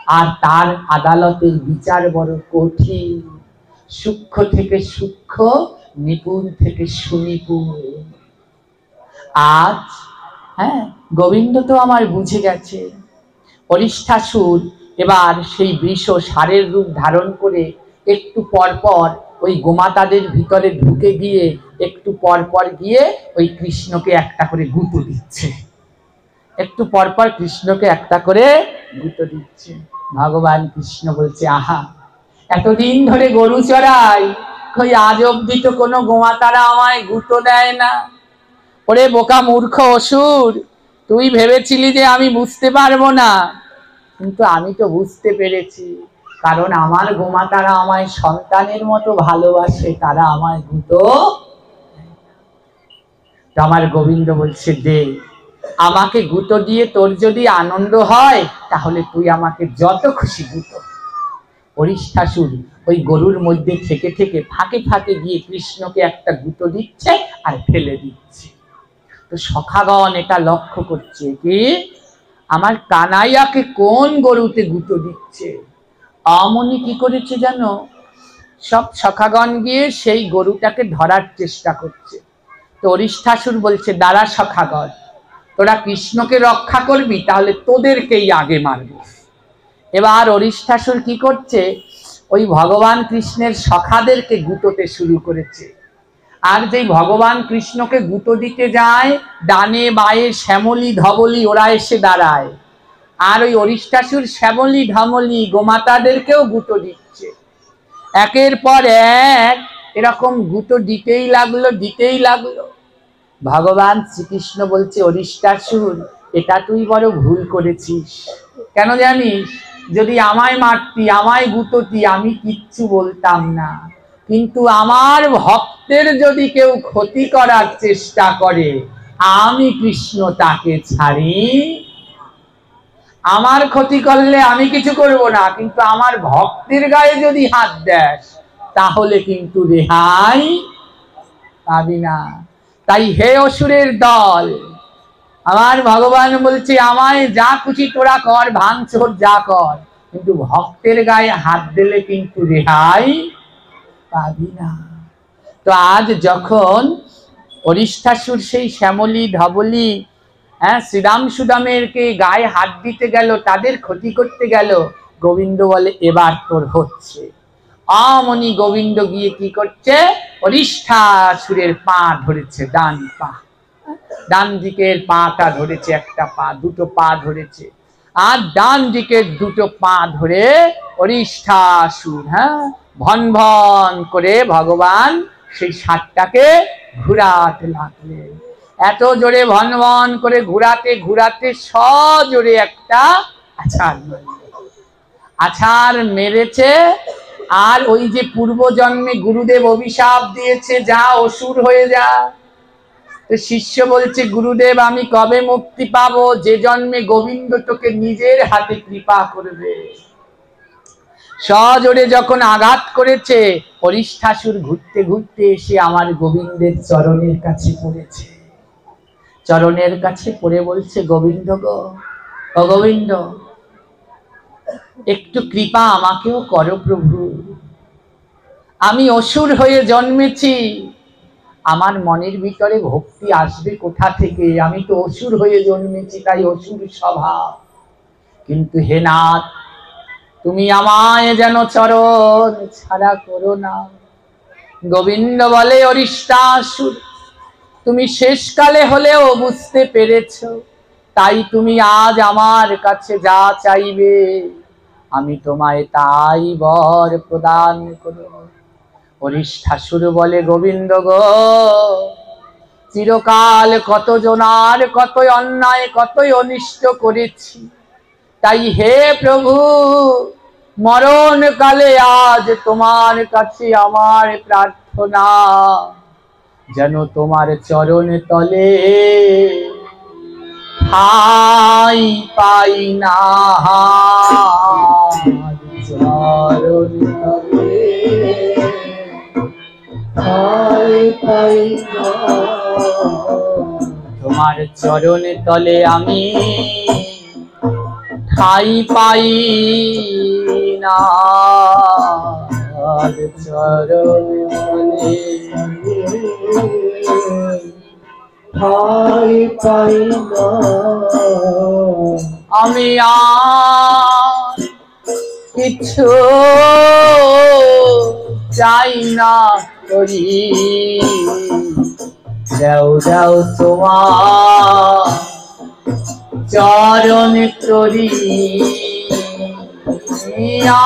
আর তার আদালতের বিচার বড় কঠিন, সূক্ষ্ম থেকে সূক্ষ্ম, নিপুণ থেকে সুনিপুণ। আজ গোবিন্দ তো আমার বুঝে গেছে। অরিষ্ঠাসুর এবার সেই বৃষ ষাঁড়ের রূপ ধারণ করে একটু পর পর ওই গোমাতাদের ভিতরে ঢুকে গিয়ে একটু পর পর গিয়ে ওই কৃষ্ণকে একটা করে গুঁতো দিচ্ছে, একটু পর পর কৃষ্ণকে একটা করে গুঁতো দিচ্ছে। ভগবান কৃষ্ণ বলছে, আহা, এতদিন ধরে গরু চড়াই, কই আজ অব্দি তো কোনো গোমাতারা আমায় গুঁতো দেয় না। ওরে বোকা মূর্খ অসুর, তুই ভেবেছিলি যে আমি বুঝতে পারবো না, কিন্তু আমি তো বুঝতে পেরেছি, কারণ আমার গোমাতারা আমায় সন্তানের মতো ভালোবাসে, তারা আমায় গুঁতো। আমার গোবিন্দ বলছে, দে, আমাকে গুঁতো দিয়ে তোর যদি আনন্দ হয় তাহলে তুই আমাকে যত খুশি গুঁতো। অরিষ্ঠাসুর ওই গরুর মধ্যে থেকে থেকে ফাঁকে ফাঁকে গিয়ে কৃষ্ণকে একটা গুঁতো দিচ্ছে আর ফেলে দিচ্ছে। তো সখাগণ এটা লক্ষ্য করছে, কি আমার কানাইয়াকে কোন গরুতে গুঁতো দিচ্ছে। অমনি কি করেছে জানো, সব সখাগণ গিয়ে সেই গরুটাকে ধরার চেষ্টা করছে। তো অরিষ্ঠাসুর বলছে, দাঁড়া সখাগণ, তোরা কৃষ্ণকে রক্ষা করবি, তাহলে তোদেরকেই আগে মারব। এবার অরিষ্ঠাসুর কি করছে, ওই ভগবান কৃষ্ণের সখাদেরকে গুঁতোতে শুরু করেছে। আর যেই ভগবান কৃষ্ণকে গুঁতো দিতে যায়, ডানে বায়ে শ্যামলী ধবলী ওরা এসে দাঁড়ায়, আর ওই অরিষ্ঠাসুর শ্যামলী ধমলী গোমাতাদেরকেও গুঁতো দিচ্ছে। একের পর এক এরকম গুঁতো দিতেই লাগলো। ভগবান শ্রীকৃষ্ণ বলছে, অরিষ্ঠাসুর, এটা তুই বড় ভুল করেছিস। কেন জানিস, যদি আমায় মারতি, আমায় গুঁতোতি, আমি কিচ্ছু বলতাম না, কিন্তু আমার ভক্তের যদি কেউ ক্ষতি করার চেষ্টা করে, আমি কৃষ্ণ তাকে ছাড়ি। আমার ক্ষতি করলে আমি কিছু করব না, কিন্তু আমার ভক্তের গায়ে যদি হাত দেস তাহলে কিন্তু রেহাই পাবি না। তাই হে অসুরের দল, আমার ভগবান বলছে, আমায় যা খুশি তোরা কর, ভাঙচোর যা কর, কিন্তু ভক্তের গায়ে হাত দিলে কিন্তু রেহাই পাবি না। তো আজ যখন অরিষ্ঠাসুর সেই শ্যামলী ধবলী শ্রীরাম সুদামেরকে গায়ে হাত দিতে গেল, তাদের ক্ষতি করতে গেল, গোবিন্দ বলে, এবার তোর হচ্ছে। অমনি গোবিন্দ গিয়ে কি করছে, অরিষ্ঠাসুরের পা ধরেছে, ডান পা, ডান দিকের পাটা ধরেছে, একটা পা, দুটো পা ধরেছে, আর ডান দিকের দুটো পা ধরে অরিষ্ঠাসুর ভন ভন করে ভগবান সেই ষাঁড়টাকে ঘুরাতে লাগলেন। এত জোরে ভন ভন করে ঘুরাতে ঘুরাতে সজোরে একটা আছাড় মেরেছে। আর ওই যে পূর্ব জন্মে গুরুদেব অভিশাপ দিয়েছে, যা অসুর হয়ে যা, তো শিষ্য বলছে, গুরুদেব আমি কবে মুক্তি পাবো, যে জন্মে গোবিন্দ তোকে নিজের হাতে কৃপা করবে। সজোরে যখন আঘাত করেছে, অরিষ্ঠাসুর ঘুরতে ঘুরতে এসে আমার গোবিন্দের চরণের কাছে পড়েছে। চরণের কাছে পড়ে বলছে, গোবিন্দ গো, ও গোবিন্দ, একটু কৃপা আমাকেও করো প্রভু। আমি অসুর হয়ে জন্মেছি, আমার মনের ভিতরে ভক্তি আসবে কোথা থেকে? আমি তো অসুর হয়ে জন্মেছি, তাই অসুর স্বভাব। কিন্তু হে নাথ, তুমি আমায় যেন চরণ ছাড়া করো না। গোবিন্দ বলে, অরিষ্ঠাসুর, তুমি শেষকালে হলেও বুঝতে পেরেছ, তাই তুমি আজ আমার কাছে যা চাইবে আমি তোমায় তাই বর প্রদান করব। অরিষ্ঠাসুর বলে, গোবিন্দ গো, চিরকাল কত জনার কতই অন্যায় কতই অনিষ্ট করেছি, তাই হে প্রভু, মরণ কালে আজ তোমার কাছে আমার প্রার্থনা, যেন তোমার চরণ তলে ঠাই পাই না। চরণ তলে ঠাই পাই না, তোমার চরণ তলে আমি ঠাই পাই না চরণে, ঠাই পাই না আমি আর কিছু চাই না করি, দেও দেও তোমার চরণ তরি,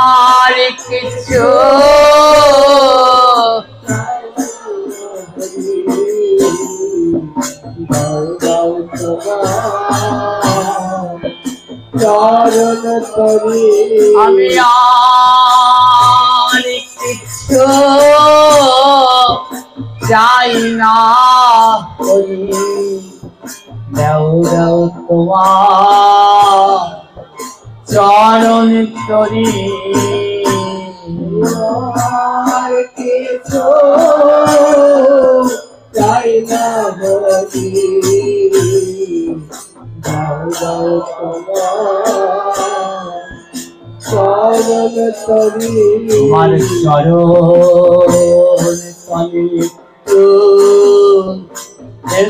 আর কিছু চরণ তরি, আমি আর কিছু চাই না করি, দেও দেও তোমার চরণ তরি, আর কিছু চাই না হরি, দাও দাও তোমার চরণ তরি, তোমার চরণ তলে একটু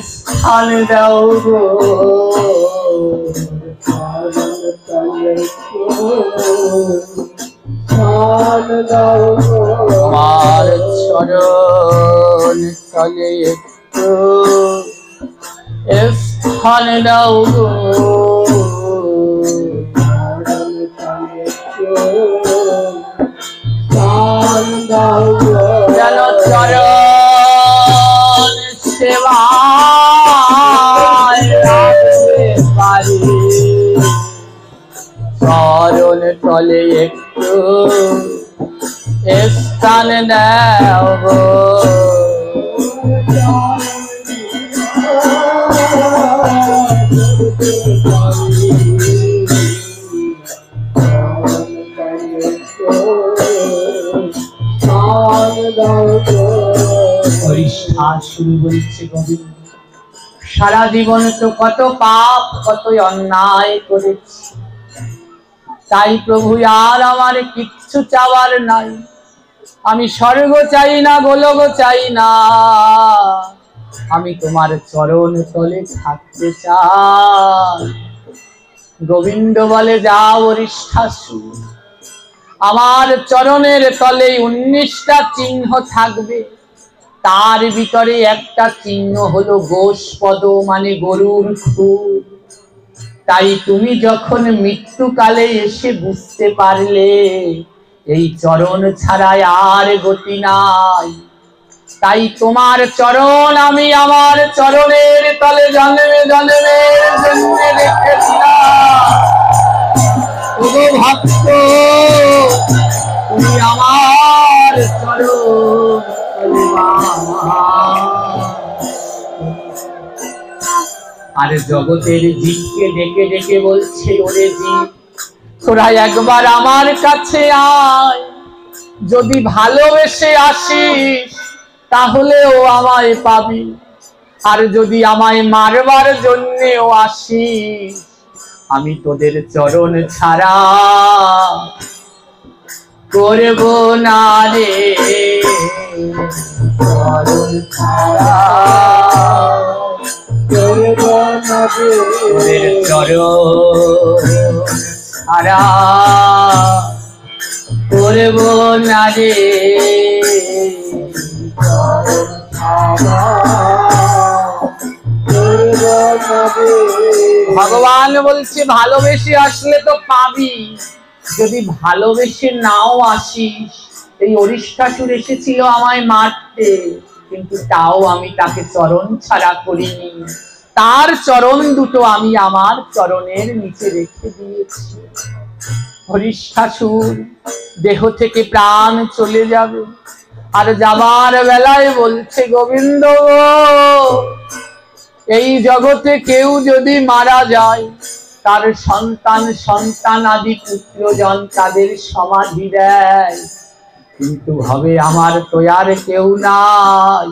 স্থান দাও গো, চরণ তলে স্থান দাও গো, তোমার চরণ তলে একটু স্থান দাও গো, চরণ তলে স্থান দাও গো, যেন চরণ সেবায় রাখতে পারি, চরণ তলে একটু স্থান দাও গো, হরিষ্ঠাসুর বলছে গোবিন্দ, সারা জীবন তো কত পাপ কত অন্যায় করেছি, তাই প্রভু আর আমার কিচ্ছু চাওয়ার নাই, আমি স্বর্গ চাই না গোলক চাই না, আমি তোমার চরণ তলে থাকতে চাই। গোবিন্দ বলে যাও হরিষ্ঠাসুর, আমার চরণের তলে 19টা চিহ্ন থাকবে, তার ভিতরে একটা চিহ্ন হলো গোষ্পদ মানে গরুর খুর, তাই তুমি যখন মৃত্যুকালে এসে বুঝতে পারলে এই চরণ ছাড়া আর গতি নাই, তাই তোমার চরণ আমি আমার চরণের তলে জন্মে জন্মের জন্য রেখেছিলাম। ওগো ভক্ত, তুমি আমার চরণ তলে আর জগতের জীবকে ডেকে ডেকে বলছে, ওরে জীব তোরা একবার আমার কাছে আয়, যদি ভালোবেসে আসিস তাহলেও আমায় পাবি, আর যদি আমায় মারবার জন্যেও আসিস আমি তোদের চরণ ছাড়া করব না রে, চরণ ছাড়া করব না রে, তোদের চরণ ছাড়া করব না রে, ভগবান বলছে ভালোবেসে আসলে তো পাবি, যদি ভালোবেসে নাও আসিস, এই হরিষ্ঠাসুর এসেছিল আমায় মারতে, কিন্তু তাও আমি তাকে চরণ ছাড়া করিনি, তার চরণ দুটো আমি আমার চরণের নিচে রেখে দিয়েছি। হরিষ্ঠাসুর দেহ থেকে প্রাণ চলে যাবে, আর যাবার বেলায় বলছে গোবিন্দ এই জগতে কেউ যদি মারা যায় তার সন্তান সন্তান আদি পুত্রজন তাদের সমাধি দেয়, কিন্তু হবে আমার তো আর কেউ নাই,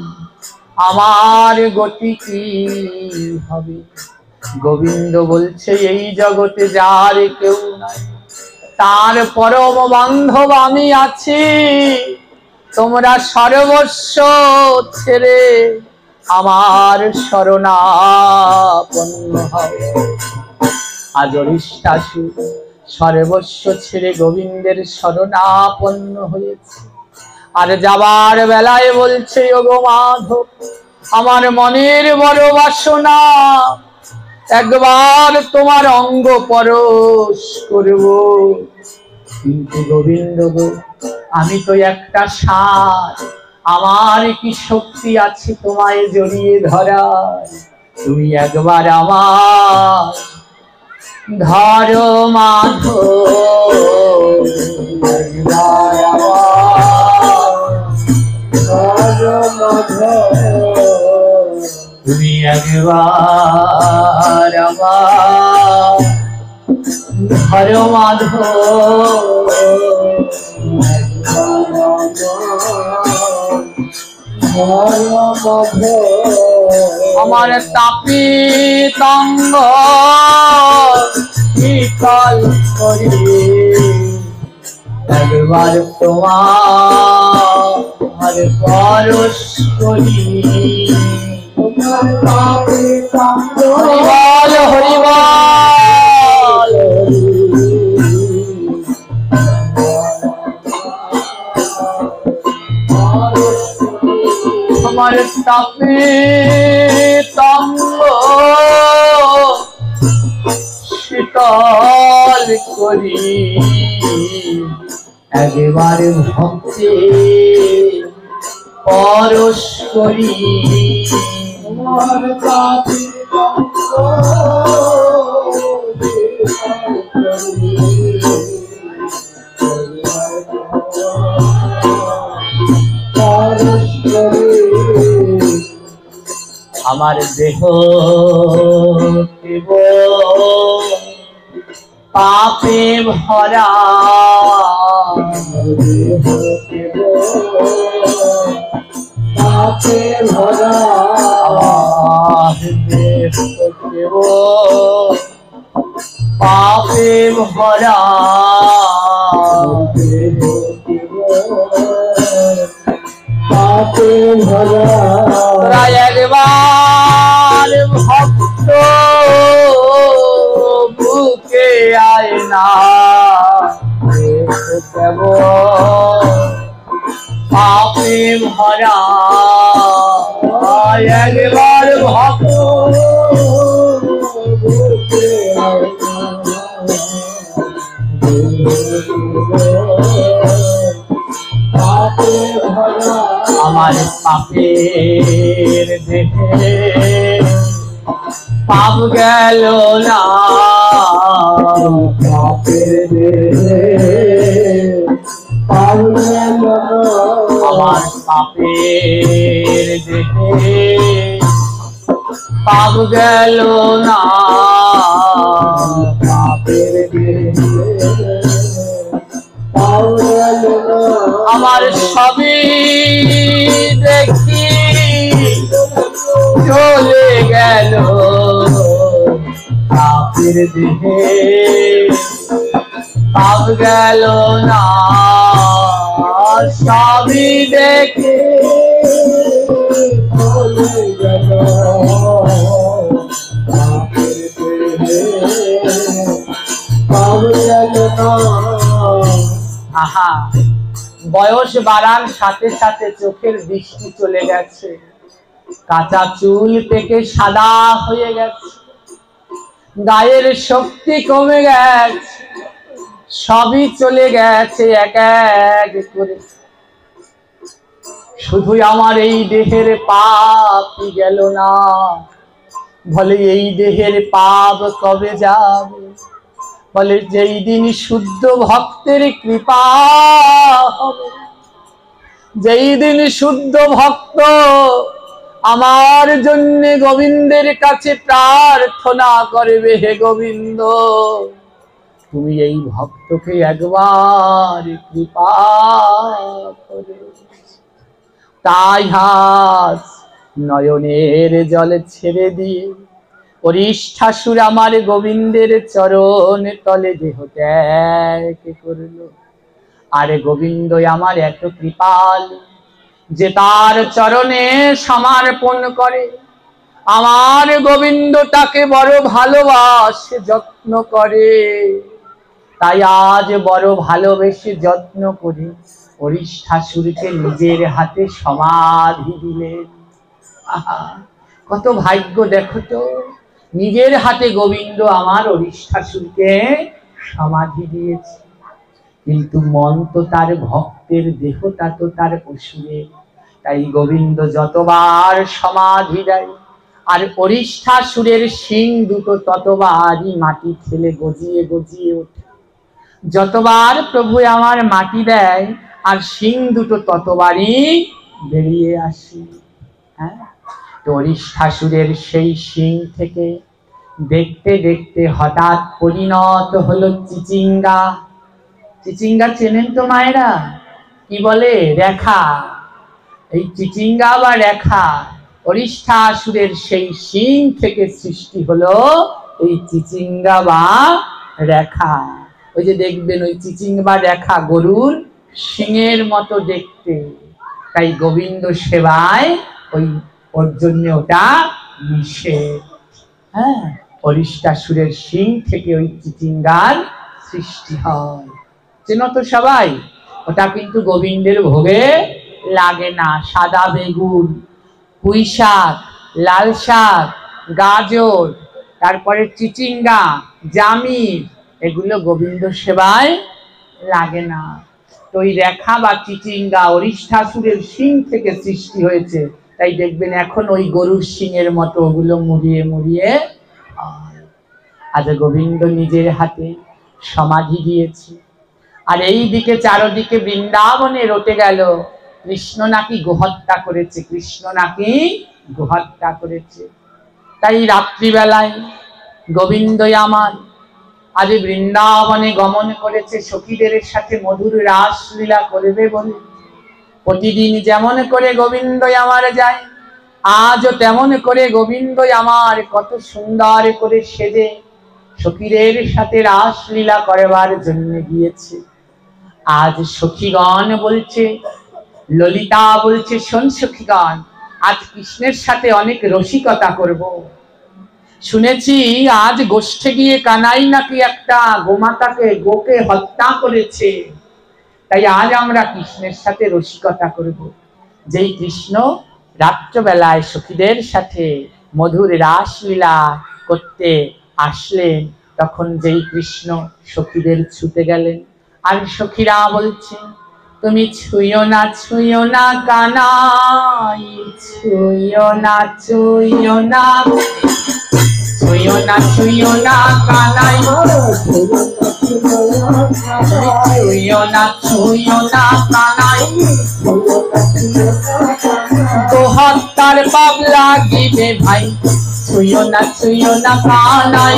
আমার গতি কি হবে? গোবিন্দ বলছে এই জগতে যার কেউ নাই, তার পরম বান্ধব আমি আছি। তোমরা সর্বস্ব ছেড়ে আমার শরণাপন্ন হও। আজ অরিষ্টাসুর সর্বস্ব ছেড়ে গোবিন্দের শরণাপন্ন হয়েছে। আর যাবার বেলায় বলছে, ওগো মাধব, আমার মনের বড় বাসনা, একবার তোমার অঙ্গ পরশ করব। কিন্তু গোবিন্দ গো, আমি তো একটা ষাঁড়, আমার কি শক্তি আছে তোমায় জড়িয়ে ধরার? তুমি একবার আমার ধরো মাধব, একবার তুমি একবার আমার ধরো মাধব। আমার তাপিত অঙ্গ শীতল করি, একবার তোমার পরশ করি। হরিবল হরিবল, আমার তাপিত অঙ্গ শীতল করি, একবার ভক্তি পরশ করি। আমার দেহ পাপে ভরা, পাপে ভরা, পাপে ভরা, পাপে ভরা। একবার ভক্ত বুকে আয় না, পাপে ভরা, একবার ভক্ত বুকে আয় না, আমার পাপের দেহে পাপ গেল না, পাপের দেহে পাপ গেল না, আমার পাপের দেহে পাপ গেল না, পাপের দেহে আমার সবই দেখি চলে গেল, পাপের দেহে পাপ গেল না, সবই দেখে চলে গেল, পাপের দেহে পাপ গেল না। আহা, বয়স বাড়ার সাথে সাথে চোখের দৃষ্টি চলে গেছে, কাঁচা চুল থেকে সাদা হয়ে গেছে, গায়ের শক্তি কমে গেছে, সবই চলে গেছে এক এক করে। শুধু আমার এই দেহের পাপই গেল না। বলে এই দেহের পাপ কবে যাবে? বলে যেই দিন শুদ্ধ ভক্তের কৃপা হবে, যেই দিন শুদ্ধ ভক্ত আমার জন্য গোবিন্দের কাছে প্রার্থনা করবে, হে গোবিন্দ তুমি এই ভক্তকে একবার কৃপা করে। তাই হাস নয়নের জল ছেড়ে দিয়ে অরিষ্ঠাসুর আমার গোবিন্দের চরণ তলে দেহ ত্যাগ করলো। আরে গোবিন্দ আমার এত কৃপাল যে তার চরণে সমর্পণ করে। আমার গোবিন্দ তাকে বড় ভালোবাসে, যত্ন করে। তাই আজ বড় ভালোবেসে যত্ন করে অরিষ্ঠাসুরকে নিজের হাতে সমাধি দিলেন। আহা, কত ভাগ্য দেখো তো, নিজের হাতে গোবিন্দ আমার অরিষ্ঠাসুরকে সমাধি দিয়েছে। কিন্তু মন তো তার ভক্তের, দেহটা তো তার অসুরের। তাই গোবিন্দ যতবার সমাধি দেয় আর অরিষ্ঠাসুরের শিং দুটো ততবারই মাটি ঠেলে গজিয়ে গজিয়ে ওঠে। যতবার প্রভু আমার মাটি দেয় আর শিং দুটো ততবারই বেরিয়ে আসে। হ্যাঁ, তো অরিষ্ঠাসুরের সেই শিং থেকে দেখতে দেখতে হঠাৎ পরিণত হলো চিচিঙ্গা। চিচিঙ্গা চেনেন তো মায়েরা? কি বলে? রেখা। এই চিচিঙ্গা বা রেখা, অরিষ্ঠাসুরের সেই শিং থেকে সৃষ্টি হলো এই চিচিঙ্গা বা রেখা। ওই যে দেখবেন ওই চিচিঙ্গা বা রেখা গরুর শিংয়ের মতো দেখতে। তাই গোবিন্দ সেবায় ওর জন্য ওটা নিষেধ। হ্যাঁ, অরিষ্ঠাসুরের শিং থেকে ওই চিচিঙ্গার সৃষ্টি হয়। চেনো তো সবাই? ওটা কিন্তু গোবিন্দের ভোগে লাগে না। সাদা বেগুন, পুঁই শাক, লাল শাক, গাজর, তারপরে চিচিঙ্গা, জামির, এগুলো গোবিন্দ সেবায় লাগে না। তো ওই রেখা বা চিচিঙ্গা অরিষ্ঠাসুরের শিং থেকে সৃষ্টি হয়েছে। তাই দেখবেন এখন ওই গরুর শিংয়ের মতো ওগুলো মুড়িয়ে মুড়িয়ে আজ গোবিন্দ নিজের হাতে সমাধি দিয়েছে। আর এই দিকে চারদিকে বৃন্দাবনে রটে গেল কৃষ্ণ নাকি গোহত্যা করেছে, কৃষ্ণ নাকি গোহত্যা করেছে। তাই রাত্রিবেলায় গোবিন্দ আমার আজ বৃন্দাবনে গমন করেছে সখীদের সাথে মধুর রাসলীলা করবে বলে। প্রতিদিন যেমন করে গোবিন্দ আমার যায়, আজও তেমন করে গোবিন্দ আমার কত সুন্দর করে সেজে সখীদের সাথে রাসলীলা করবার জন্য গিয়েছে। আজ সখীগণ বলছে, ললিতা বলছে, শোন সখীগণ, আজ কৃষ্ণের সাথে অনেক রসিকতা করব। শুনেছি আজ গোষ্ঠে গিয়ে কানাই নাকি একটা গোকে হত্যা করেছে। তাই আজ আমরা কৃষ্ণের সাথে রসিকতা করব। যেই কৃষ্ণ রাত্রবেলায় সখীদের সাথে মধুর রাসলীলা করতে আসলেন, তখন যেই কৃষ্ণ সখীদের ছুতে গেলেন। আর সখীরা বলছে, তুমি ছুঁয়ো না কানাই, ছুঁয়ো না কানাই, ছুঁয়ো না কানাই, গোহত্যার পাপ লাগিবে ভাই, ছুঁয়ো না কানাই,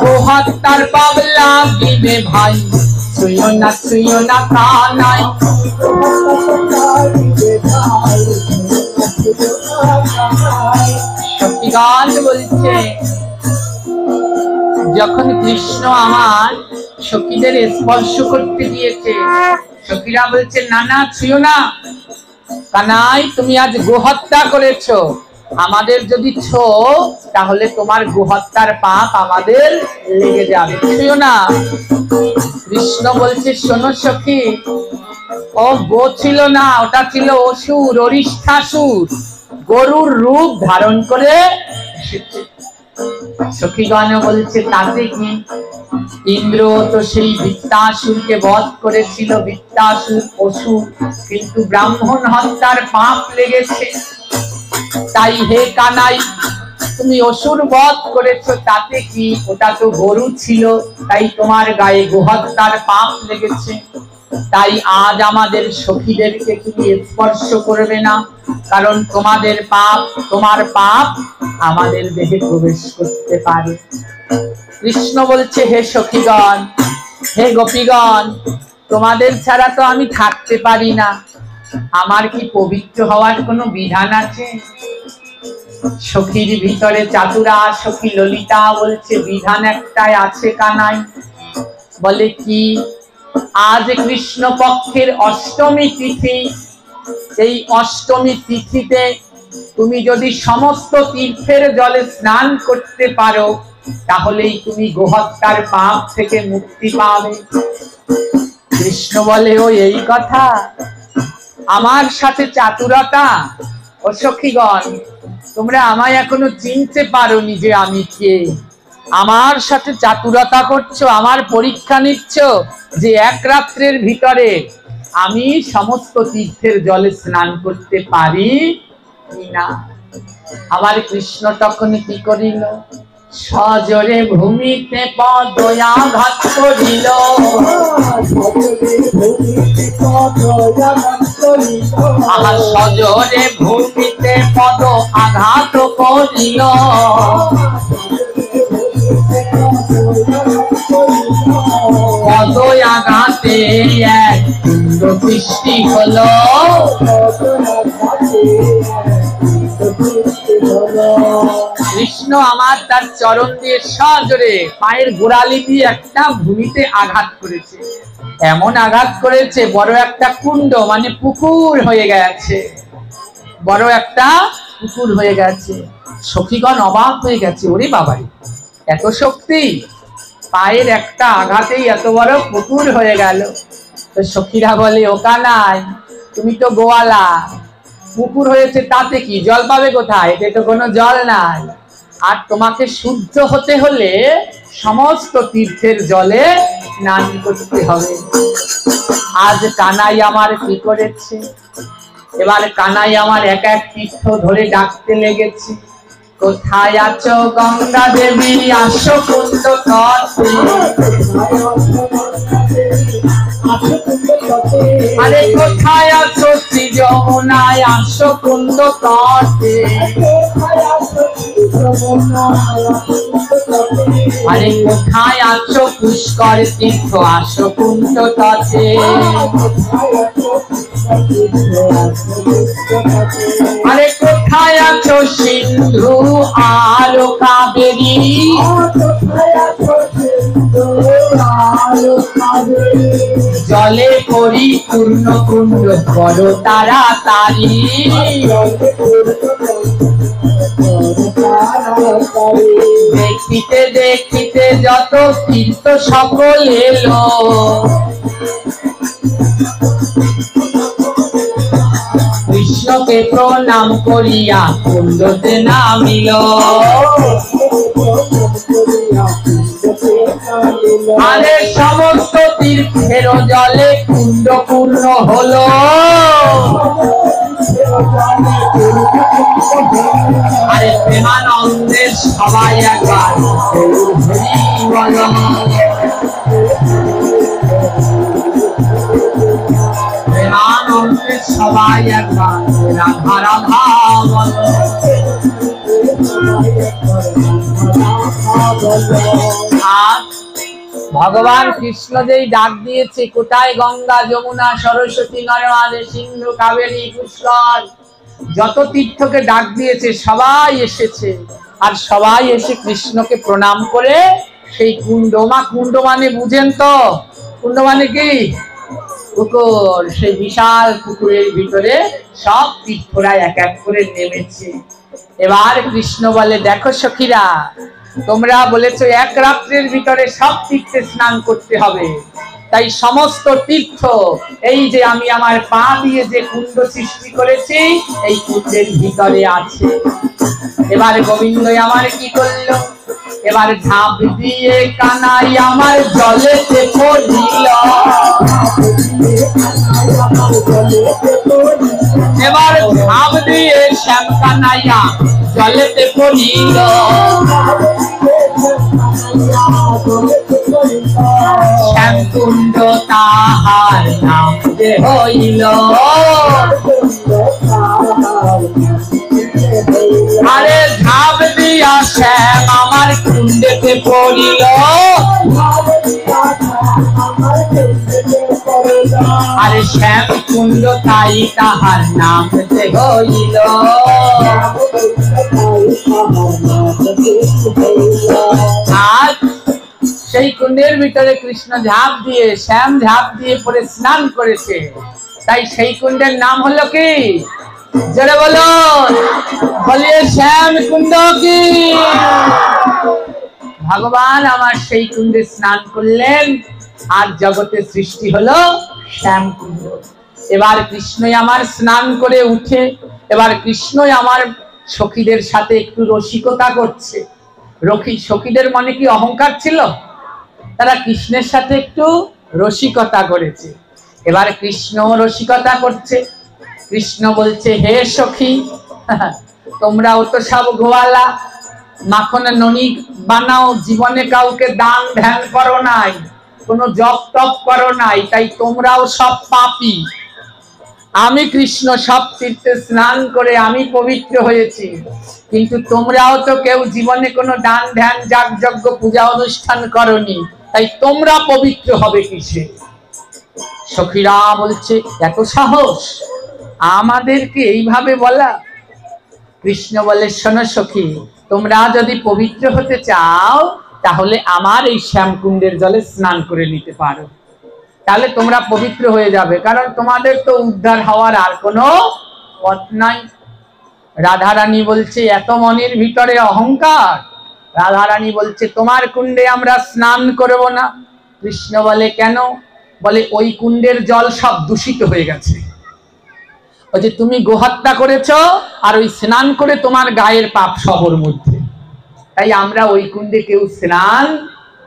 গোহত্যার পাপ লাগিবে ভাই, ছুঁয়ো না কানাই। সখীগণ বলছে, যখন কৃষ্ণ আমার সখীদের স্পর্শ করতে দিয়েছে, সখীরা বলছে না ছুঁয়ো না কানাই, তুমি আজ গোহত্যা করেছো, আমাদের যদি ছো তাহলে তোমার গোহত্যার পাপ আমাদের লেগে যাবে, ছুঁয়ো না। কৃষ্ণ বলছে, শোনো সখী, ও গো ছিল না, ওটা ছিল অসুর, অরিষ্ঠাসুর, গরুর রূপ ধারণ করে এসেছে। সখীগণ বলছে, তাতে কি? ইন্দ্র তো সেই বৃত্তাসুরকে বধ করেছিল, বৃত্তাসুর অসুর, কিন্তু ব্রাহ্মণ হত্যার পাপ লেগেছে। তাই হে কানাই, তুমি অসুর বধ করেছো, তাতে কি? ওটা তো গরু ছিল, তাই তোমার গায়ে গোহত্যার পাপ লেগেছে। তাই আজ আমাদের সখীদেরকে তুমি স্পর্শ করবে না, কারণ তোমার পাপ আমাদের দেহে প্রবেশ করতে পারে। কৃষ্ণ বলছে, হে সখীগণ, হে গোপীগণ, তোমাদের ছাড়া তো আমি থাকতে পারি না, আমার কি পবিত্র হওয়ার কোনো বিধান আছে? সখীর ভিতরে চাতুরা সখী ললিতা বলছে বিধান একটাই আছে কানাই। বলে কি? আজ কৃষ্ণ পক্ষের অষ্টমী তিথি। এই অষ্টমী তিথিতে তুমি যদি সমস্ত তীর্থের জলে স্নান করতে পারো তাহলেই তুমি গোহত্যার পাপ থেকে মুক্তি পাবে। কৃষ্ণ বলে ও এই কথা, আমার সাথে চাতুরতা? ও সখীগণ, তোমরা আমায় এখনো চিনতে পারোনি যে আমি কে। আমার সাথে চাতুরতা করছো, আমার পরীক্ষা নিচ্ছ যে এক রাত্রের ভিতরে আমি সমস্ত তীর্থের জলে স্নান করতে পারি কিনা। আমার কৃষ্ণ তখন কি করিল? সজোরে ভূমিতে পদয়াঘাত করিল। সজোরে ভূমিতে পদ আঘাত করিল। পদয়াঘাতে এক কুণ্ড সৃষ্টি হলো। কৃষ্ণ আমার তার চরণ দিয়ে সজোরে পায়ের গোড়ালি দিয়ে একটা ভূমিতে আঘাত করেছে। এমন আঘাত করেছে বড় একটা কুণ্ড মানে পুকুর হয়ে গেছে, বড় একটা পুকুর হয়ে গেছে। সখীগণ অবাক হয়ে গেছে, ওরে বাবারে এত শক্তি, পায়ের একটা আঘাতেই এত বড় পুকুর হয়ে গেল। তো সখীরা বলে ও কানাই, তুমি তো গোয়ালা, পুকুর হয়েছে তাতে কি, জল পাবে কোথায়? এতে তো কোনো জল নাই। আর তোমাকে শুদ্ধ হতে হলে সমস্ত তীর্থের জলে স্নান করতে হবে। আজ কানাই আমার কি করেছে? এবার কানাই আমার এক এক তীর্থ ধরে ডাকতে লেগেছে। কোথায় আছো গঙ্গা দেবী, আসো কুণ্ড তটে। আরে কোথায় আছো শ্রী যমুনায়, আসো কুণ্ড তটে। আরে কোথায় আছো পুষ্কর তীর্থ, আসো কুণ্ড তটে। আরে কোথায় আছো সিন্ধু আর কাবেরী। জলে পরিপূর্ণ কুণ্ড করো তাড়াতাড়ি। দেখিতে দেখিতে যত তীর্থ সকল এলো। কৃষ্ণকে প্রণাম করিয়া কুণ্ডতে নামিল। আরে সমস্ত তীর্থের জলে কুণ্ড পূর্ণ হলো। আরে প্রেমানন্দের সবাই একবার বলো। প্রেমানন্দের সবাই একবার রাধা রাধা বলো। ভগবান কৃষ্ণ যেই ডাক দিয়েছে, কোথায় গঙ্গা যমুনা সরস্বতী নর্মদা সিন্ধু কাবেরী পুষ্কর, যত তীর্থকে ডাক দিয়েছে সবাই এসেছে। আর সবাই এসে কৃষ্ণকে প্রণাম করে সেই কুণ্ড, মা কুণ্ড মানে বুঝেন তো, কুণ্ড মানে কি? পুকুর। সেই বিশাল পুকুরের ভিতরে সব তীর্থরা এক এক করে নেমেছে। এবার কৃষ্ণ বলে, দেখো সখীরা, তোমরা বলেছো এক রাত্রের ভিতরে সব তীর্থে স্নান করতে হবে, তাই সমস্ত তীর্থ এই যে আমি আমার পা দিয়ে যে কুণ্ড সৃষ্টি করেছি এই কুণ্ডের ভিতরে আছে। এবার গোবিন্দ আমার কি করলো? এবার ঝাঁপ দিয়ে কানাই আমার জলেতে পড়িল। এবার ঝাঁপ দিয়ে শ্যাম কানাইয়া জলেতে পড়িল। শ্যাম কুণ্ড তাহার নাম যে হইল। আরে ঝাঁপ দিয়া শ্যাম আমার কুণ্ডেতে পড়িল। আরে শ্যাম কুণ্ড তাই তাহার নাম যে হইল। আজ সেই কুণ্ডের ভিতরে কৃষ্ণ ঝাঁপ দিয়ে, শ্যাম ঝাঁপ দিয়ে পরে স্নান করেছে, তাই সেই কুণ্ডের নাম হলো কি? জোরে বলো, বলিয়ে শ্যাম কুণ্ড কি? ভগবান আমার সেই কুণ্ডে স্নান করলেন, আর জগতে সৃষ্টি হলো শ্যাম কুণ্ড। এবার কৃষ্ণই আমার স্নান করে উঠে, এবার কৃষ্ণই আমার সখীদের সাথে একটু রসিকতা করছে। সখীদের মনে কি অহংকার ছিল? তারা কৃষ্ণের সাথে একটু রসিকতা করেছে। এবার কৃষ্ণ রসিকতা করছে। কৃষ্ণ বলছে, হে সখী, তোমরাও তো সব গোয়ালা, মাখন ননি বানাও, জীবনে কাউকে দান ধ্যান করো নাই, কোনো জপ টপ করো নাই, তাই তোমরাও সব পাপী। আমি কৃষ্ণ সব তীর্থে স্নান করে আমি পবিত্র হয়েছি, কিন্তু তোমরাও তো কেউ জীবনে কোনো দান ধ্যান যাগযজ্ঞ পূজা অনুষ্ঠান করনি, তাই তোমরা পবিত্র হবে কিসে? সখীরা বলছে, এত সাহস আমাদেরকে এইভাবে বলা? কৃষ্ণ বলে, শোনো সখী, তোমরা যদি পবিত্র হতে চাও তাহলে আমার এই শ্যামকুণ্ডের জলে স্নান করে নিতে পারো, তাহলে তোমরা পবিত্র হয়ে যাবে, কারণ তোমাদের তো উদ্ধার হওয়ার আর কোনো পথ নাই। রাধারানী বলছে, এত মনের ভিতরে অহংকার? রাধারানী বলছে, তোমার কুণ্ডে আমরা স্নান করব না। কৃষ্ণ বলে, কেন? বলে, ওই কুণ্ডের জল সব দূষিত হয়ে গেছে। ওই যে তুমি গোহত্যা করেছো, আর ওই স্নান করে তোমার গায়ের পাপ সবর মধ্যে, তাই আমরা ওই কুণ্ডে কেউ স্নান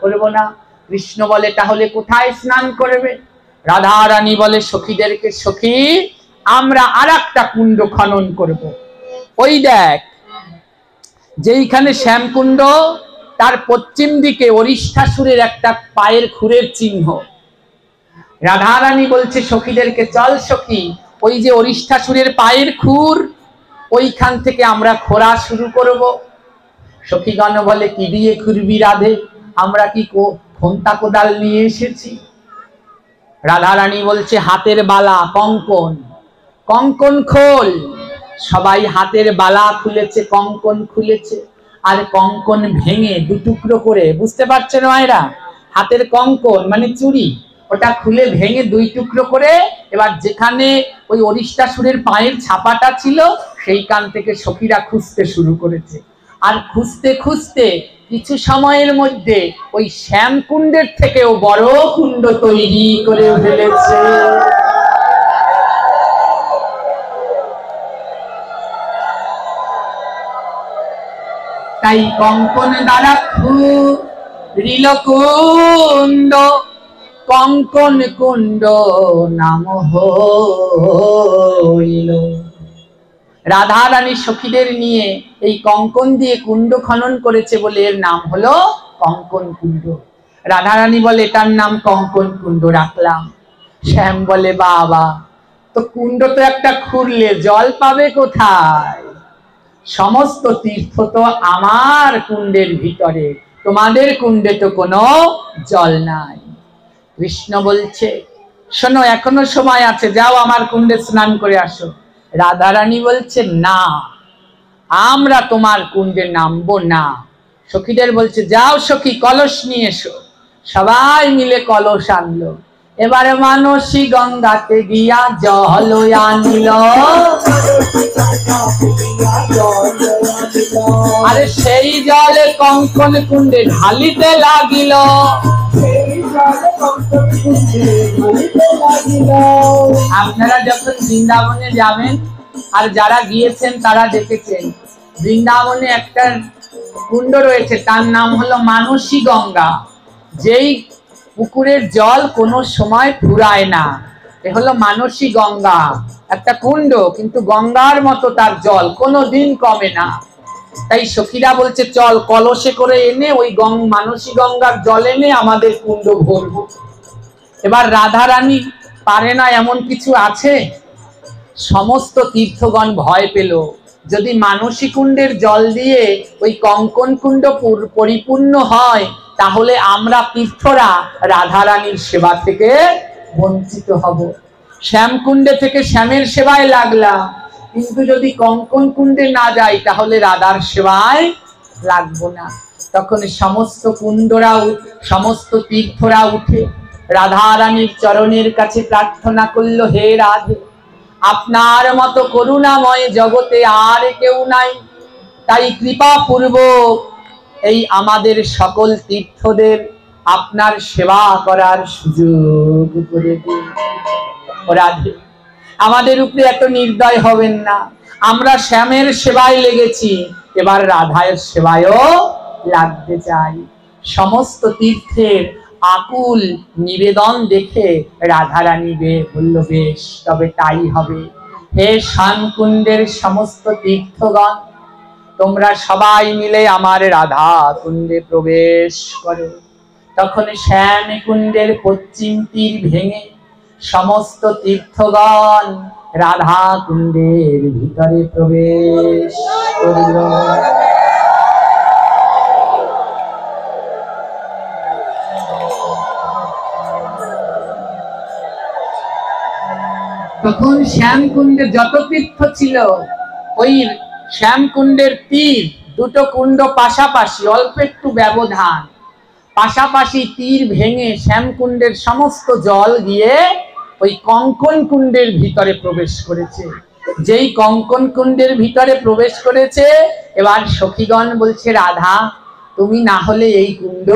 করব না। কৃষ্ণ বলে, তাহলে কোথায় স্নান করবে? রাধারানী বলে সখীদেরকে, সখী, আমরা আর একটা কুণ্ড খনন করব। ওই দেখ, যেইখানে শ্যামকুণ্ড, তার পশ্চিম দিকে অরিষ্ঠাসুরের একটা পায়ের খুরের চিহ্ন। রাধারানী বলছে সখীদেরকে, চল সখী, ওই যে অরিষ্ঠাসুরের পায়ের খুর, ওইখান থেকে আমরা খোঁড়া শুরু করব। সখীগণ বলে, কি দিয়ে খুঁড়বি রাধে? আমরা কি খন্তা কোদাল নিয়ে এসেছি? রাধারানী বলছে, হাতের বালা, কঙ্কন, কঙ্কন খোল। সবাই হাতের বালা খুলেছে, কঙ্কন খুলেছে, আর কঙ্কন ভেঙে দুটুকরো করে, বুঝতে পারছেন মায়েরা? হাতের কঙ্কন মানে চুড়ি, ওটা খুলে ভেঙে দুই টুকরো করে, এবার যেখানে ওই অরিষ্ঠাসুরের পায়ের ছাপাটা ছিল সেইখান থেকে সখীরা খুঁজতে শুরু করেছে। আর খুঁজতে খুঁজতে কিছু সময়ের মধ্যে ওই শ্যামকুণ্ডের থেকেও বড় কুণ্ড তৈরি করে ফেলেছে। তাই কঙ্কন দ্বারা খুঁড়িল কুণ্ড, কঙ্কন কুণ্ড নাম হইল। রাধারানী সখীদের নিয়ে এই কঙ্কন দিয়ে কুণ্ড খনন করেছে বলে এর নাম হলো কঙ্কন কুণ্ড। রাধারানী বলে, এটার নাম কঙ্কন কুণ্ড রাখলাম। শ্যাম বলে, বাবা, তো কুণ্ড তো একটা খুঁড়লে জল পাবে কোথায়? সমস্ত তীর্থ তো আমার কুণ্ডের ভিতরে, তোমাদের কুণ্ডে তো কোনো জল নাই। কৃষ্ণ বলছে, শোনো, এখনো সময় আছে, যাও আমার কুণ্ডে স্নান করে আসো। রাধারানী বলছে, না, আমরা তোমার কুণ্ডে নামবো না। সখীদের বলছে, যাও সখী, কলস নিয়ে এসো। সবাই মিলে কলস আনলো। এবারে মানসী গঙ্গাতে গিয়া জল আনিল। আরে সেই জলে কঙ্কন কুণ্ডে ঢালিতে লাগিল। আপনারা যখন বৃন্দাবনে যাবেন, আর যারা গিয়েছেন তারা দেখেছেন, বৃন্দাবনে একটা কুণ্ড রয়েছে, তার নাম হলো মানসী গঙ্গা। যেই পুকুরের জল কোনো সময় ফুরায় না, এ হলো মানসী গঙ্গা, একটা কুণ্ড, কিন্তু গঙ্গার মতো তার জল কোনোদিন কমে না। তাই সখীরা বলছে, চল কলসে করে এনে ওই মানসী গঙ্গার জল এনে আমাদের কুণ্ড ভরবো। এবার রাধারানী পারে না, এমন কিছু আছে? সমস্ত তীর্থগণ ভয় পেল, যদি মানসী কুণ্ডের জল দিয়ে ওই কঙ্কন কুণ্ড পরিপূর্ণ হয়, তাহলে আমরা তীর্থরা রাধারানীর সেবা থেকে বঞ্চিত হব। শ্যামকুণ্ডে থেকে শ্যামের সেবায় লাগলাম, কিন্তু যদি কঙ্কন কুণ্ডে না যাই তাহলে রাধার সেবায় লাগবো না। তখন সমস্ত কুণ্ডরাও সমস্ত তীর্থরা উঠে রাধা রানীর চরণের কাছে প্রার্থনা করল, হে রাধে, আপনার মতো করুণাময় জগতে আর কেউ নাই, তাই কৃপা পূর্বক এই আমাদের সকল তীর্থদের আপনার সেবা করার সুযোগ করে দিন। রাধে, আমাদের উপরে এত নির্দয় হবেন না, আমরা শ্যামের সেবায় লেগেছি, এবার রাধায়ের সেবায়ও লাগতে চাই। সমস্ত তীর্থের আকুল নিবেদন দেখে রাধারানী বলল, বেশ, তবে তাই হবে। হে শ্যামকুণ্ডের সমস্ত তীর্থগণ, তোমরা সবাই মিলে আমার রাধা কুণ্ডে প্রবেশ করো। তখন শ্যাম কুণ্ডের পশ্চিম তীর ভেঙে সমস্ত তীর্থগণ রাধা কুণ্ডের ভিতরে প্রবেশ করল। তখন শ্যামকুণ্ডে যত তীর্থ ছিল, ওই শ্যামকুণ্ডের তীর, দুটো কুণ্ড পাশাপাশি, অল্প একটু ব্যবধান, পাশাপাশি তীর ভেঙে শ্যামকুণ্ডের সমস্ত জল গিয়ে ওই কঙ্কন কুণ্ডের ভিতরে প্রবেশ করেছে। যেই কঙ্কন কুণ্ডের ভিতরে প্রবেশ করেছে, এবার সখীগণ বলছে, রাধা, তুমি না হলে এই কুণ্ড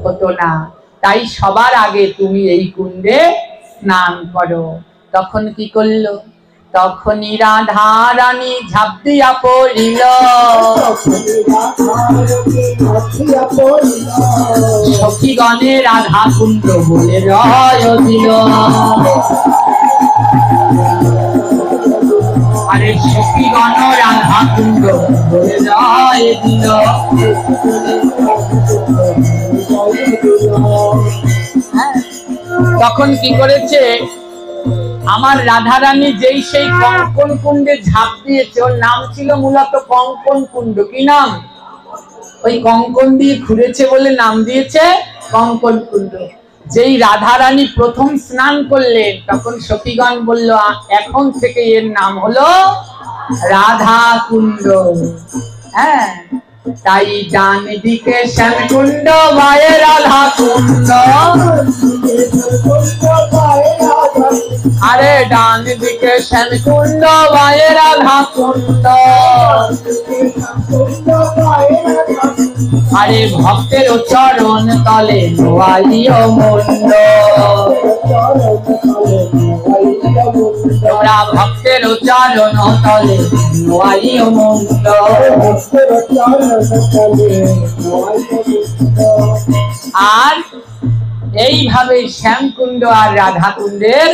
হতো না, তাই সবার আগে তুমি এই কুণ্ডে স্নান করো। তখন কি করলো? তখনই রাধা রানী ঝাঁপ দিয়া পড়িল, সখীগণে রাধা কুণ্ড বলে জয় দিল। আরে সখীগণ রাধা কুণ্ড বলে জয় দিল। তখন কি করেছে? আমার রাধারানী যেই সেই কঙ্কন কুণ্ডে ঝাঁপ দিয়েছে, ওর নাম ছিল মূলত কঙ্কন কুণ্ড। কি নাম? ওই কঙ্কন দিয়ে ঘুরেছে বলে নাম দিয়েছে কঙ্কন কুণ্ড। যেই রাধারানী প্রথম স্নান করলেন, তখন সখীগণ বলল, এখন থেকে এর নাম হলো রাধা কুণ্ড। হ্যাঁ, তাই ডান দিকে শ্যামকুণ্ড, বায়ে রাধা কুণ্ড। আরে ডান দিকে শ্যামকুণ্ড, বায়ে রাধা কুণ্ড। আরে ভক্তের চরণ তলে নোয়াইও মুন্ড। তোমরা ভক্তের চরণ তলে নোয়াইও মুন্ড। আর এইভাবে শ্যামকুণ্ড আর রাধা কুণ্ডের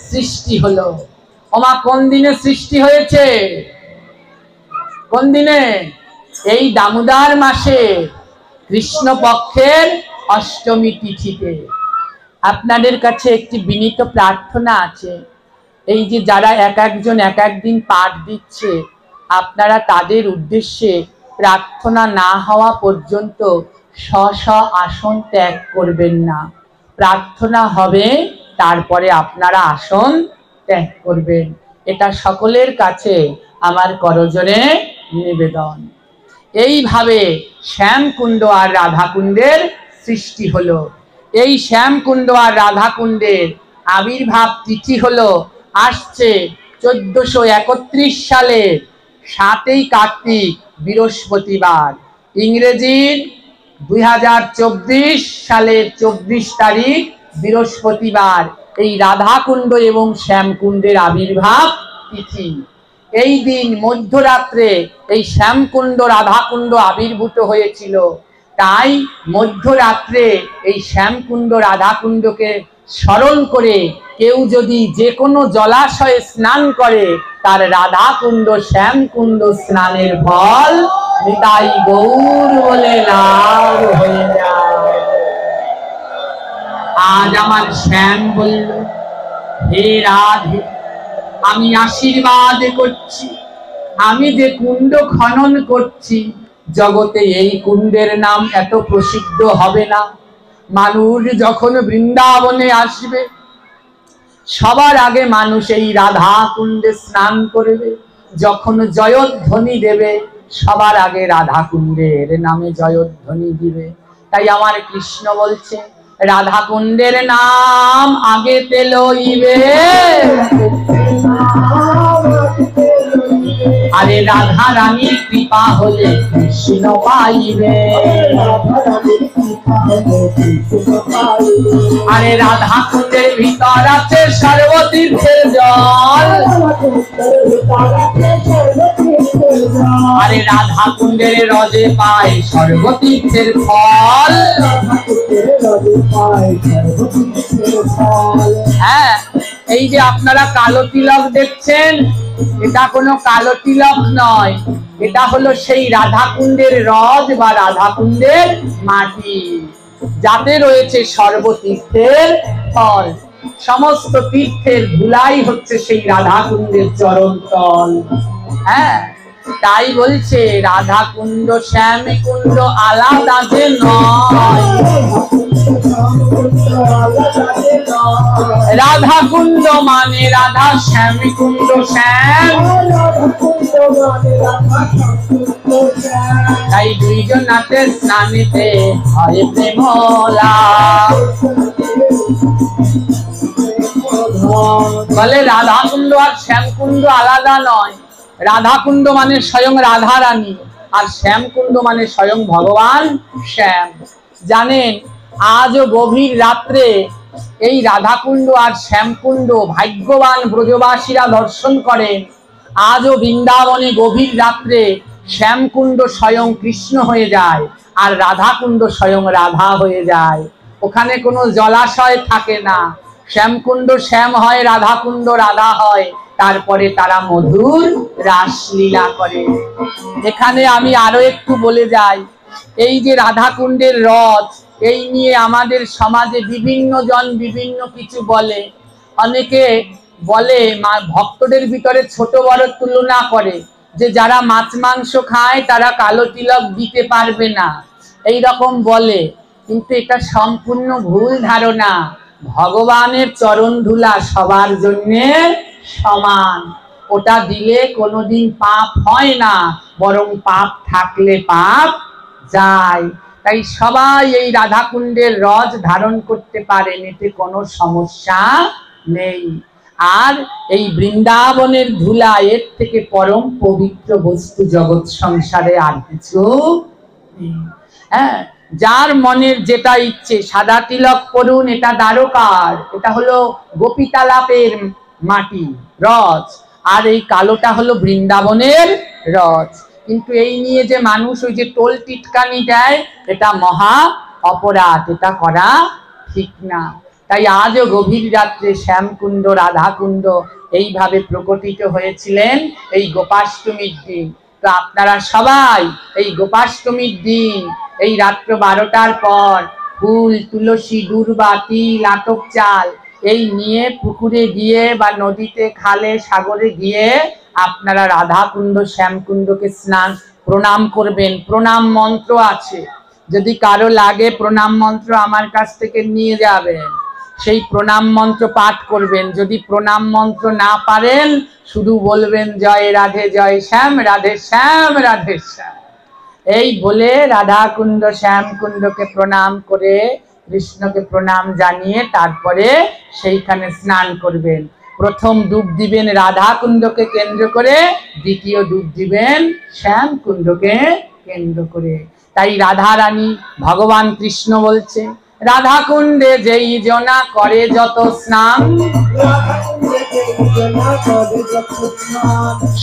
সৃষ্টি হলো। ওমা, কোন দিনে সৃষ্টি হয়েছে? কোন দিনে? এই দামোদর মাসে কৃষ্ণপক্ষের অষ্টমী তিথিতে। আপনাদের কাছে একটি বিনীত প্রার্থনা আছে, এই যে যারা এক একজন এক একদিন পাঠ দিচ্ছে, আপনারা তাদের উদ্দেশ্যে প্রার্থনা না হওয়া পর্যন্ত স্ব স্ব আসন ত্যাগ করবেন না। প্রার্থনা হবে, তারপরে আপনারা আসন ত্যাগ করবেন। এটা সকলের কাছে আমার করজোড়ে নিবেদন। এইভাবে শ্যামকুণ্ড আর রাধাকুণ্ডের সৃষ্টি হলো। এই শ্যামকুণ্ড আর রাধাকুণ্ডের আবির্ভাব তিথি হলো আসছে 1431 সালে 7ই কার্তিক, বৃহস্পতিবার। ইংরেজির 2024 সালের 24 তারিখ বৃহস্পতিবার এই রাধাকুণ্ড এবং শ্যামকুণ্ডের আবির্ভাব তিথি। এই দিন মধ্যরাত্রে এই শ্যামকুণ্ড রাধাকুণ্ড আবির্ভূত হয়েছিল। তাই মধ্যরাত্রে এই শ্যামকুণ্ড রাধাকুণ্ডকে স্মরণ করে কেউ যদি যে কোনো জলাশয়ে স্নান করে, তার রাধাকুণ্ড শ্যামকুণ্ড স্নানের ফল নিতাই গৌর বলে লাভ হয়ে যায়। আজ আমার শ্যাম বলল, হে রাধে, আমি আশীর্বাদ করছি, আমি যে কুণ্ড খনন করছি, জগতে এই কুণ্ডের নাম এত প্রসিদ্ধ হবে না। মানুষ যখন বৃন্দাবনে আসবে, সবার আগে মানুষ এই রাধা কুণ্ডে স্নান করবে, যখন জয়ধ্বনি দেবে সবার আগে রাধা কুণ্ডের নামে জয়ধ্বনি দিবে। তাই আমার কৃষ্ণ বলছে রাধা কুণ্ডের নাম আগে লইবে, আরে রাধা রানীর কৃপা হলে কৃষ্ণ পাইবে। আরে রাধা কুণ্ডের ভিতর আছে সর্বতীর্থের জল, আরে রাধা কুণ্ডের হ্রদে পায় সর্বতীর্থের ফল। হ্যাঁ, এই যে আপনারা কালো তিলক দেখছেন, এটা কোনো কালো তিলক নয়, এটা হলো সেই রাধা কুণ্ডের হ্রদ বা রাধা কুণ্ডের মাটি, যাতে রয়েছে সর্বতীর্থের ফল। সমস্ত তীর্থের ধুলাই হচ্ছে সেই রাধা কুণ্ডের চরণ তল। হ্যাঁ, তাই বলছে রাধা কুণ্ড শ্যাম কুণ্ড আলাদা যে নয়, রাধা কুণ্ড মানে রাধা, শ্যাম কুণ্ড শ্যাম, তাই দুইজন নাতে স্নানিতে হয় প্রেমলা। বলে রাধা কুণ্ড আর শ্যাম কুণ্ড আলাদা নয়, রাধা কুণ্ড মানে স্বয়ং রাধা রানী, আর শ্যাম কুণ্ড মানে স্বয়ং ভগবান শ্যাম। জানেন, আজও গভীর রাত্রে এই রাধা কুণ্ড আর শ্যাম কুণ্ড ভাগ্যবান ব্রজবাসীরা দর্শন করেন। আজও বৃন্দাবনে গভীর রাত্রে শ্যাম কুণ্ড স্বয়ং কৃষ্ণ হয়ে যায়, আর রাধা কুণ্ড স্বয়ং রাধা হয়ে যায়। ওখানে কোনো জলাশয় থাকে না, শ্যামকুণ্ড শ্যাম হয়, রাধা কুণ্ড রাধা হয়, তারপরে তারা মধুর রাসলীলা করে। এখানে আমি আরো একটু বলে যাই, এই যে রাধা কুণ্ডের রথ, এই নিয়ে আমাদের সমাজে বিভিন্ন জন বিভিন্ন কিছু বলে। অনেকে বলে ভক্তদের ভিতরে ছোট বড় তুলনা করে, যে যারা মাছ মাংস খায় তারা কালো তিলক দিতে পারবে না, এই রকম বলে। কিন্তু এটা সম্পূর্ণ ভুল ধারণা। ভগবানের চরণ ধুলা সবার জন্য সমান, ওটা দিলে কোনোদিন পাপ হয় না, বরং পাপ থাকলে পাপ যায়। তাই সবাই এই রাধা কুণ্ডের রথ ধারণ করতে পারেন, এতে কোনো সমস্যা নেই। আর এই বৃন্দাবনের ধুলা এর থেকে পরম পবিত্র বস্তু জগৎ সংসারে আর কিছু নেই। হ্যাঁ, যার মনের যেটা ইচ্ছে সাদা তিলক করুন, এটা দ্বারকার, এটা হলো গোপীতালাপের মাটি রথ, আর এই কালোটা হলো বৃন্দাবনের রথ। কিন্তু এই নিয়ে যে মানুষ ওই যে টোল টিটকানি দেয়, এটা মহা অপরাধ, এটা করা ঠিক না। তাই আজও গভীর রাত্রে শ্যামকুণ্ড রাধা কুণ্ড এইভাবে প্রকটিত হয়েছিলেন এই গোপাষ্টমীর দিন। তো আপনারা সবাই এই গোপাষ্টমীর দিন এই রাত্র 12টার পর ফুল, তুলসী, দুর্বাতি, লাটক চাল এই নিয়ে পুকুরে গিয়ে বা নদীতে, খালে, সাগরে গিয়ে আপনারা রাধা কুণ্ড শ্যামকুণ্ডকে স্নান প্রণাম করবেন। প্রণাম মন্ত্র আছে, যদি কারো লাগে প্রণাম মন্ত্র আমার কাছ থেকে নিয়ে যাবেন, সেই প্রণাম মন্ত্র পাঠ করবেন। যদি প্রণাম মন্ত্র না পারেন, শুধু বলবেন জয় রাধে জয় শ্যাম, রাধে শ্যাম, রাধে শ্যাম, এই বলে রাধা কুণ্ড শ্যাম কুণ্ডকে প্রণাম করে, কৃষ্ণকে প্রণাম জানিয়ে তারপরে সেইখানে স্নান করবেন। প্রথম ডুব দিবেন রাধা কুণ্ডকে কেন্দ্র করে, দ্বিতীয় ডুব দিবেন শ্যাম কুণ্ডকে কেন্দ্র করে। তাই রাধা রানী ভগবান কৃষ্ণ বলছে, রাধা কুণ্ডে যেই জনা করে যত স্নান,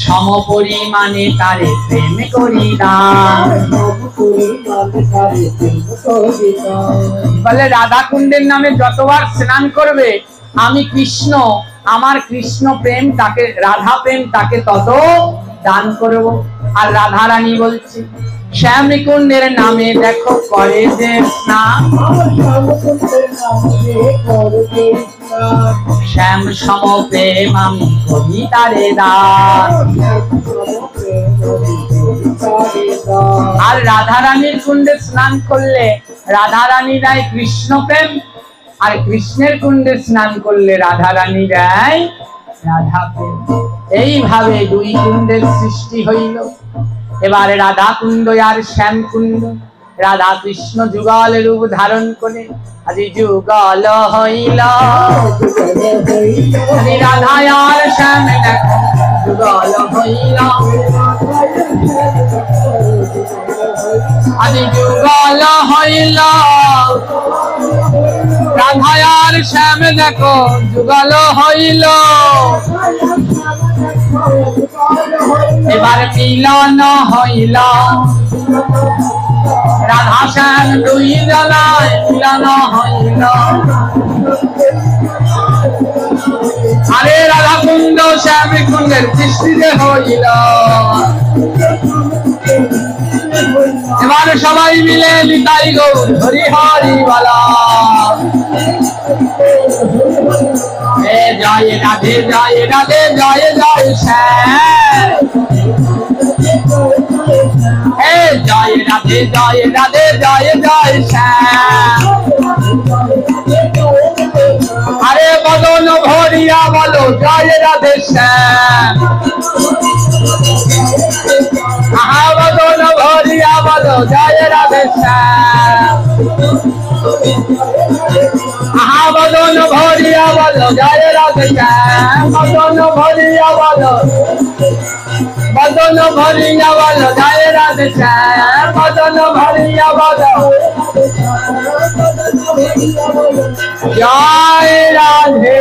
সম পরিমাণে তারে প্রেম করি দান। বলে রাধা কুণ্ডের নামে যতবার স্নান করবে, আমি কৃষ্ণ, আমার কৃষ্ণ প্রেম তাকে, রাধা প্রেম তাকে তত দান করব। আর রাধা রানী বলছে, শ্যাম কুণ্ডের নামে দেখো করে যে স্নান, শ্যাম সম প্রেম আমি করি তারে দান। আর রাধা রানীর কুণ্ডে স্নান করলে রাধা রানী দেয় কৃষ্ণ প্রেম, আর কৃষ্ণের কুণ্ডে স্নান করলে রাধা রানী দেয় রাধা প্রেম। এইভাবে দুই কুণ্ডের সৃষ্টি হইল। এবারে রাধা কুণ্ড আর শ্যাম কুণ্ড, রাধা কৃষ্ণ যুগল রূপ ধারণ করে আজি যুগল হইল। আজি রাধা আর শ্যাম দেখো যুগল হইল, আজি যুগল হইল। রাধা আর শ্যাম দেখো যুগল হইল। এবার মিলন হইল, রাধা শ্যাম দুই জনায় মিলন হইল। আরে রাধা কুণ্ড শ্যাম কুণ্ডের সৃষ্টি যে হইল। এবার সবাই মিলে নিতাই গৌর হরি হরি বলা। জয় রাধে জয় রাধে জয় জয় শ্যাম। জয় রাধে জয় রাধে জয় জয় শ্যাম। আরে বদন ভরিয়া বলো জয় রাধে শ্যাম। আহা বদন ভরিয়া বলো জয় রাধে শ্যাম। আহা বদন ভরিয়া বলো জয় রাধে শ্যাম। বদন ভরিয়া বলো, বদন ভরিয়া বলো জয় রাধে শ্যাম। বদন ভরিয়া বলো জয় রাধে।